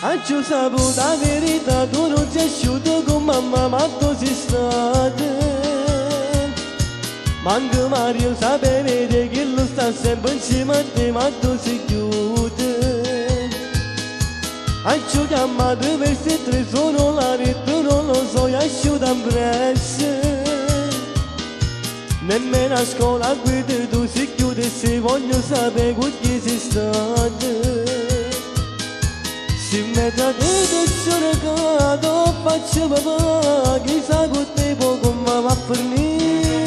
Ancio saputo la verità, tu non sei asciutto con mamma, ma tu sei stato. Manco Mario sapeva che lo sta sempre insieme a te, ma tu sei chiuso. Ancio chiamato per se tre sono la rete, non lo so, è asciutto in presso. Nemmeno a scuola a guida tu si chiude, se voglio sapere che sei stato. Se mi date sono caduto, faccio papà, chissà con te poco ma va a finire.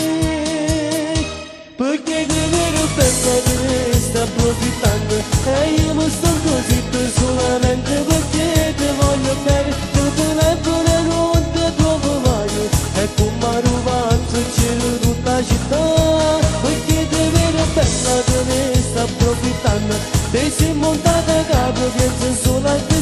Perché che vero per te sta approfittando e io mi sto così solamente perché ti voglio bene. Il telefono non ti trovo mai e come rubazzo c'è tutta la città. Perché che vero per te sta approfittando, te sei montata a capo, penso solo a te.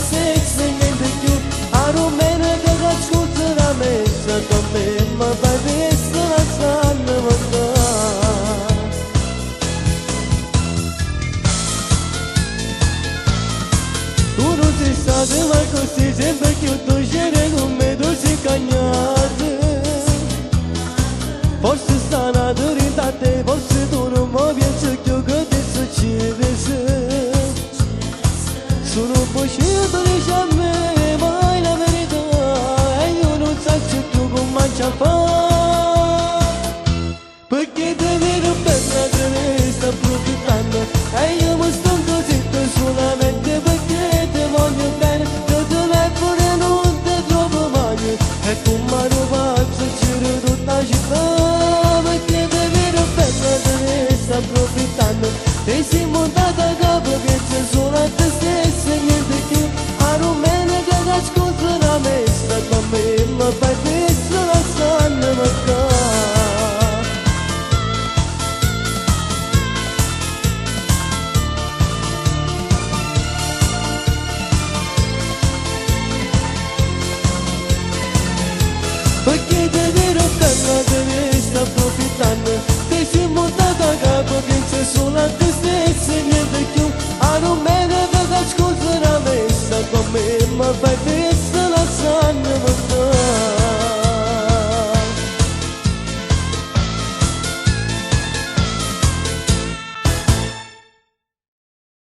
Ma così sempre chiudo c'era con me tu sei cagnato. Forse sta naturita a te, forse tu non mi piaci più che ti succede. Sono un po' scelto dici a me, ma è la verità e io non so più come ci fa. Perché te vedo bella che ne sta approfittando e io mi sto così solamente perché ti voglio bene. E come rubazzo c'era tutta la città. Perché te vedo bella te ne sta approfittando, te sei montata a capo, pensi solo a te stessa e niente più. A rumene che la scusa da me sta con me, ma fai questo la sanno mancare. Perché te vero bella te ne sta approfittando, te sei montata a capo, pensi solo a te stessa e niente più. A non me ne da scusa la messa con me, ma fai